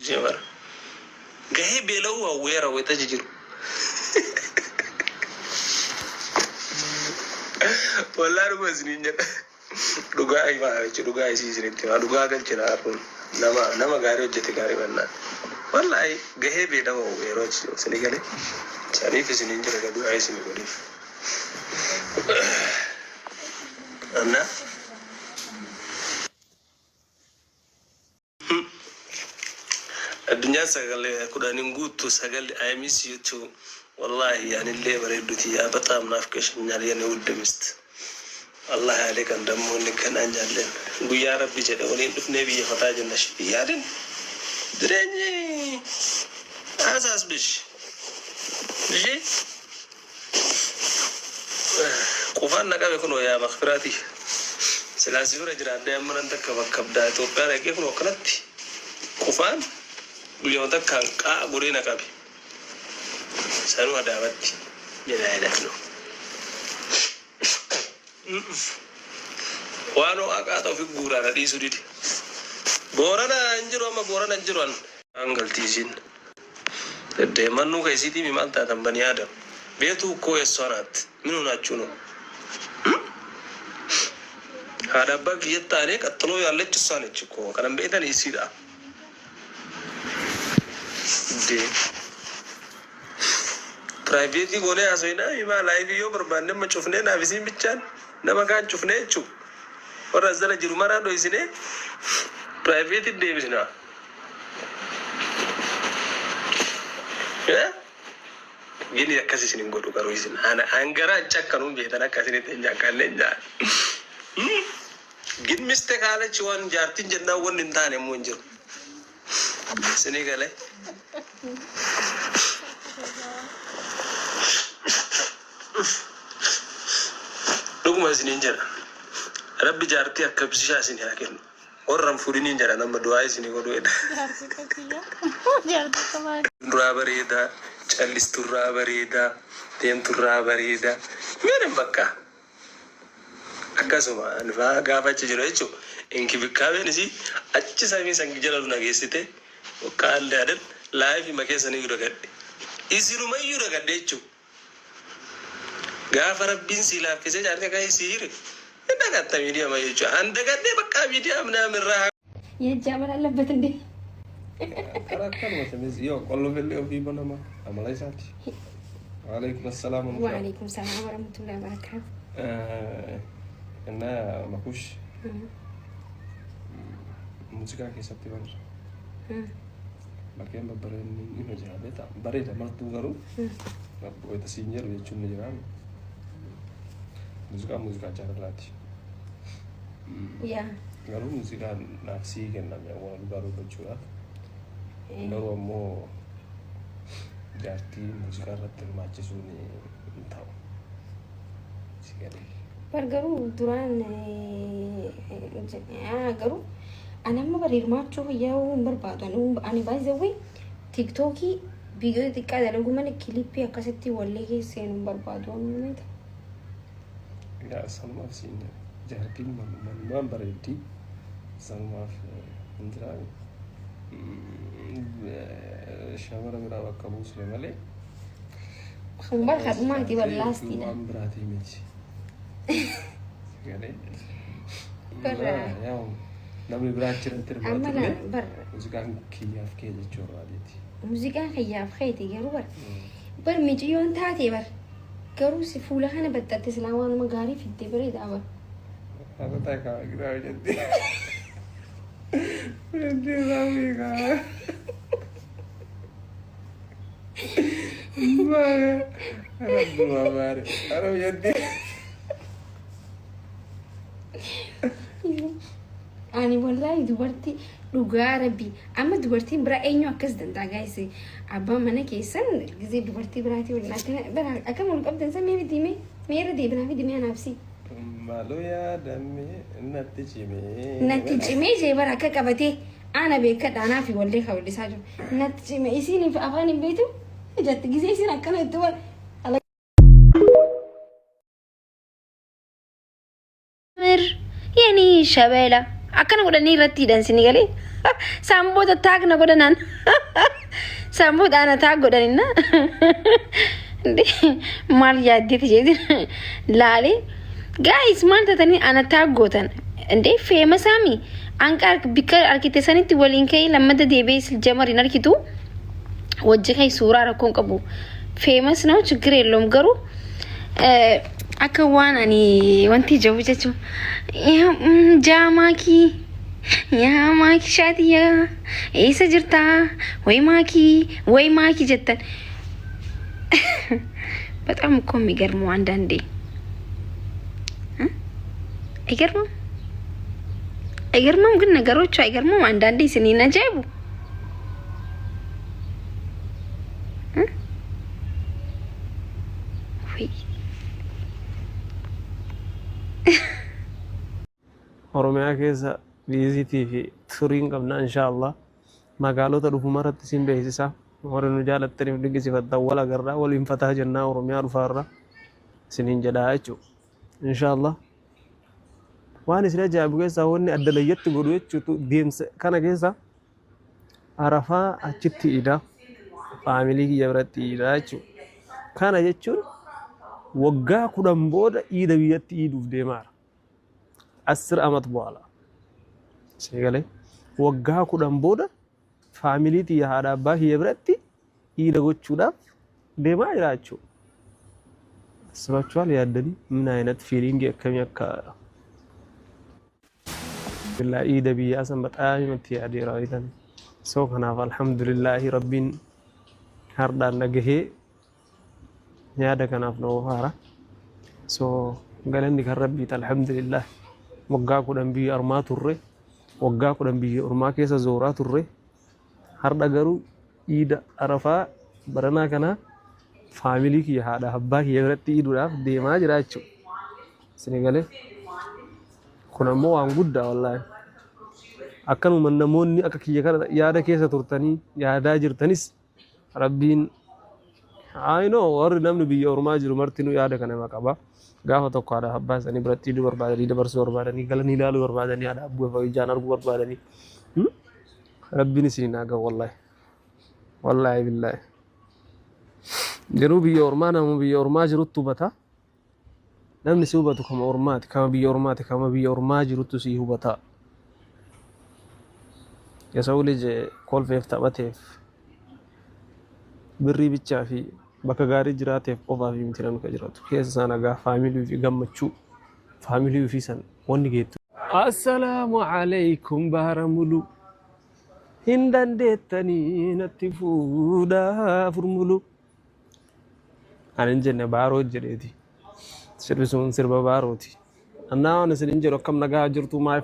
جمر جاي بيلو ويرا ويتججر والله ربما سنين دوغاي ما هيك دوغاي سيزن تي دوغا كان تشرارون نما غاري جتي غاري بنا والله جاي بيلو ويرا سنيغالي شريف سنين جرا دوغاي سني غوري أنا الدنيا سجل كنا نقول سجل I miss you too والله يعني اللي بريدتي يا بطام نافكش من علينا ودمست الله عليك عندما كان أنجلين ويا ربي جد ولين نبي فتاج النشبي يارين درني أساس بيش جي كوفان نكاب يكونوا يا مخبراتي سلاسي ورجع دائما أنت كبدا توبيا لكن يكونوا كنتي كوفان اليوم ده كان قارينا كابي سانو أدابتي جناي لكنه وانو أكاد في غورا ردي سودي غورنا أنجرو ما غورنا أنجروان أنقل تيزين دائما كيسيتي ممال تاتم بني آدم بيتو كويس صارت منو ناتشونو هذا بق يتاني كتلو يالله تساني تشكو كلام بيتان يسيدا دي برايفيتي قولي أسوينا يما لايفيو بربانة ما شوفني نافسين بيتشان نما كان شوفني شو ورزالا جرمانا دويسيني برايفيتي دي بسنا gini akasi sini ngodo karo isin ana angara chakkanum be tan akasi te nyakalle nya gin mistake ala ci won jarti jenna wonin tane mo njir senegale duguma sini njira rabbi jarti akabsisha sini hakin orram fudini njara namma duai sini godo eda jarti kama rabarida Alisturra barida, tenturra barida, mere bakka. Akkasuma anfa gaafachi jira jechuun inki bikkaabee nisi achi samii sangi jala luna geessite kaallee adan laayifi makeessanii yoo dagadde isinumayyuu dagadde jechuun gaafa rabbiin si laaffisee jaartee kan isiire hin dagatta miidiyaama jechuun an dagadde bakka miidiyaam naamirraa. Yajjaaman allabbat indee. Karakter macam ni, yo kalau beli obi mana mah, amalai sahaja. Waalaikumsalam. Waalaikumsalam warahmatullahi wabarakatuh. Karena makush. Musik aku sabtu baru. Makin beberapa ini macam apa? Tak, beberapa malah tu garu. Aku itu senior dia cuma jalan. Musik acara latih. Ya. Garu musik nasi kan namanya orang baru berjual. Baru mau jadi musik rater macam suni tahu sekali. Pergaru duran garu anak mau berirmacu ya berbatu ane bayi TikToki video tikar dalam gimana klip ya kaseti wallegi sen berbatu ane itu. Ya sama sih jadi mana berarti sama antara شامر مرا وكابوس لمالي خمر خدمة دي واللاستي ده براتي ميتي يعني برا يوم نبي براتي رنتر عملا برا موسيقى كياف كده جورا ديتي موسيقى كياف خيتي جرو بر ميجيون تاتي بر جرو سفولة هنا بدأت سلامة مقاري في الدبري ده بر هذا تاكا كده جدي جدي رامي كا Aduh, jadi. Ani wallahi dubartii dhugaa rabbi amma dubartiin bira eenyu akkas danda'a guys abba mana keessan gisee dubartii biraatii waliin bara akkam wal qabdan san mee bidime mee irra deebinaa fidime anaafsi malu ya dami natti cimee jee bara akka qabatee ana beekadha anaafi wallee kawallisaa jiru natti cimee isiin afaan hin beektu jatti gisee isiin akkana itti wal የኔ ሸበላ akkana godhanii irratti hidhansini galee samboota taagna godhanan samboota ana taag godhanina maal yaadditi jedhin laali guys maal tatanii ana taag gootan inde famous ami anka bikka arkite sanitti waliin kay lamada deebee jamari narkitu wajji kay suura rakkoon qabu famous ነው ችግር የለውም ገሩ akka waan ani wanti jawu jechu jaamaki yaa maaki shaatiya eessa jirta way maaki jettan በጣም እኮ የሚገርመው አንዳንዴ አይገርምም ግን ነገሮቹ አይገርምም አንዳንዴ ስኒና ጃይቡ ኦሮሚያ keessa vizitii fi turiin qabna inshallah magaalota dhufumarratti sin beeksisa warri nu jaalattaniif dinqisiifattan wal agarraa waliin fataa jennaa oromiyaa dhufaarra siniin jedhaa jechuudha inshallah waan isin ajaa'ibu keessaa wanni adda layyatti godhu jechuutu deemsa kana keessa arafaa achitti ida faamilii kiyya biratti ida jechuudha kana jechuun waggaa 10 booda ida biyyatti iduuf deemaara 10 amat በኋላ ሲገለ ወጋ ኩዳን ቦዳ ፋሚሊቲ ያሃዳ አባህ የብረቲ ይደጎቹዳፍ ደማ ይራቸው ስራቸዋል ያደኒ ምን አይነት ፊሊንግ ከሚያካ بالله ايد بي اسم بطاي متي اديرا ايتن سو كنا الحمد لله ربين هردا نغه يا دكنا فنو فارا سو غلندي كربي الحمد لله waggaa 10 biyya armaa turre waggaa 10 biyya ormaa keessa zooraa turre harda garuu iida arafaa baranaa kana faamilii kiyya haadha abbaa kiyya biratti iiduudhaaf deemaa jira jechuudha Senegalee kun ammoo waan guddaa wallahi akkanuma namoonni akka kiyya kana yaada keessa turtanii yaadaa jirtanis rabbiin I know warri namni biyya ormaa jiru martinuu yaada kana maqaba gaafa tokko ada abbaa sanii biratti iiduu barbaadanii dabarsuu barbaadanii galanii ilaaluu barbaadanii ada abbuu fi ijaan arguu barbaadanii rabbiin isin naaga wallahi billahi jiruu biyya ormaa namu biyya ormaa jirutu bata namni si hubatu kama ormaati kama biyya ormaa jirutu si hubata የሰው ልጅ ኮልፌፍ taphateef birrii bichaa fi bakka gaarii jiraateef qofaa fi miti namni jiraatu keessa sana nagaa faamilii fi gammachuu faamilii fi san wanni geettu assalaamu alaykum baramulu hin dandeettanii natti fuudhaa furmulu anin jenne baaroo jedheeti sirbi sun sirba baarooti annaa waan isin jedhu akkam nagaa jirtu my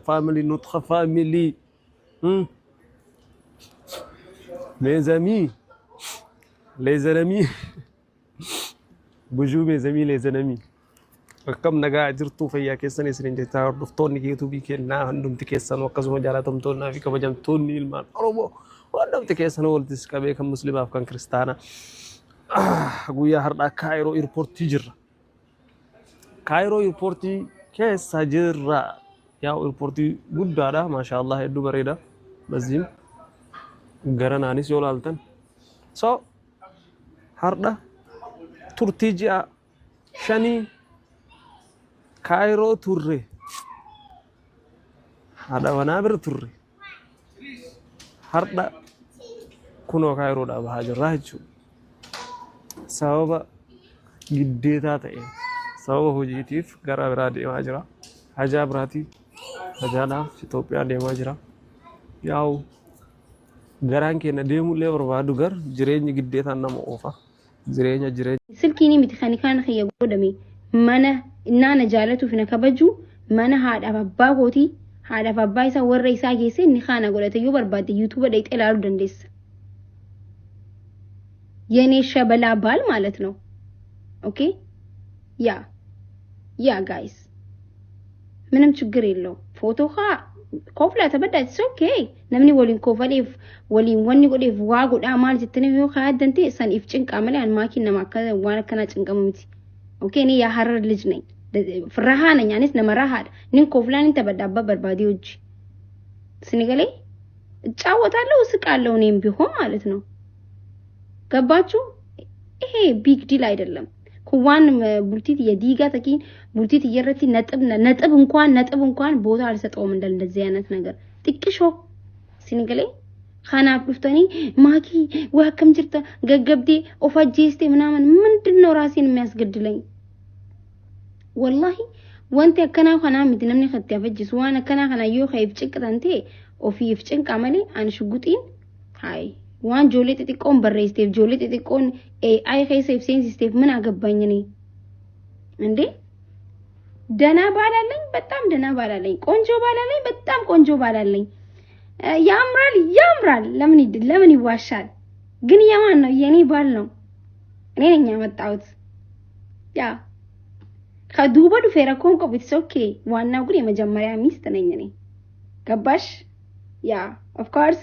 family notre family mes amis les ennemis bonjour mes amis les ennemis akkam nagaa jirtu fayyaa keessan isin jecha hordoftoonni YouTube kennaa hundumti keessan akkasuma jaalatamtoonnaa fi kabajamtoonni ilmaan Oromoo hundumti keessan walitti qabee kan musliimaaf kan kiristaana guyyaa har'aa Kaayiroo airportii jirra Kaayiroo airportii keessa jirra yaa airportii guddaadha maashaallah hedduu bareeda bazim garanaanis yoo laaltan so harda turtii ji'a 5 Kaayiroo turre hada wana bir turre harda kuno Kaayiroo da baha jirra jechuudha sababa giddeetaa ta'e sababa hojiitiif gara biraa deemaa jira hajaa biraati hajaadhaaf Itoophiyaa deemaa jira yaa'u garaan keenya deemullee barbaadu gar jireenyi giddeetaan nama oofa jireenya silkiini miti kan khiyya godhame mana inaana jaalatu fi nakabaju mana haadhaaf abbaa kooti haadhaaf abbaa isaa warra isaa geesse inni kana godhate yoo barbaade YouTube dhayxee ilaaluu dandeessa የኔ ሸበላ ባል ማለት ነው ኦኬ ያ ጋይስ ምንም ችግር የለው ፎቶኻ ኮፍላ ተበዳች ኦኬ ነምኒ ወሊን ኮፈሌፍ ወሊን ወኒ ጎዴፍ ዋጎዳ ማል ስትነው ካደንቴ ሰን ኢፍጭን ቃመለ አንማኪ ነማከ ዋና ከና ጭንቀምምቲ ኦኬ እኔ ያ ሐረር ልጅ ነኝ ፍራሃነኛ ነስ ነመራሃድ ኒን ኮፍላን ተበዳባ በርባዲ ወጂ ስንገሌ እጫወታለሁ እስቃለሁ እኔም ቢሆን ማለት ነው ገባችሁ ይሄ ቢግ ዲል አይደለም ኩዋን ቡልቲት የዲጋ ተኪን ቡልቲት እየረቲ ነጥብ እንኳን ቦታ አልሰጠውም እንደዚህ አይነት ነገር ጥቅሾ ስንገሌ خانا بفتني ماكي وهكم جرت جقبدي وفجيستي منامن ምንድነው ራሴን የሚያስገድለኝ والله وانت كنا خنا مدنمني خدي افجس وانا كنا خنا يو خيف ጭንቅት አንተ وفي ጭንቅ አመሌ አን ሽጉጢን ሃይ ዋን ጆሌት ጥቆን በሬስቴፍ ጆሌት ጥቆን አይ ኸይሰፍ ሴንሲቲቭ ምን አገባኝ እኔ እንዴ ደና ባላለኝ በጣም ደና ባላለኝ ቆንጆ ባላለኝ በጣም ቆንጆ ባላለኝ ያምራል ለምን ይዋሻል ግን የማን ነው የኔ ባል ነው እኔ ነኝ ያመጣሁት ያ ከዱባ ዱፌራኮን ቆብት ኦኬ ዋናው ግን የመጀመሪያ ሚስት ነኝ እኔ ገባሽ ያ ኦፍ ኮርስ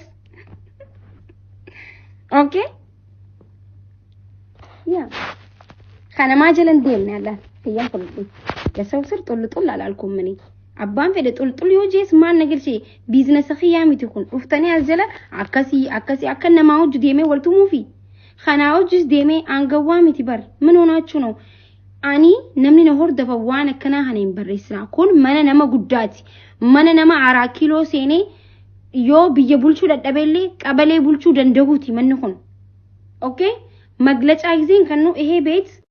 ኦኬ ያ ካነማ ጀለን ደም ያላ ይያፈል ለሰው ስር ጦልጦል አላልኩም እኔ አባን ፈደ ጦልጦል ዮጄስ ማን ነገር ሲ ቢዝነስ ኺያሚት ይኩን ኡፍተኒ አዘለ አከሲ አከነማውጅ ዴሜ ወልቱ ሙፊ خناوج ديمي አንገዋሚት ይበር ምን ሆናችሁ ነው አኒ ነምኒ ነው ሆር ደፈዋነ ከና ሀኔን በሬስራ ኩል መነነማ ጉዳቲ መነነማ 4 ኪሎ ሴኔ ዮ ብየ ቡልቹ ደደበሌ ቀበሌ ቡልቹ ደንደጉቲ መንኹን ኦኬ መግለጫ ጊዜን ከኑ ይሄ ቤት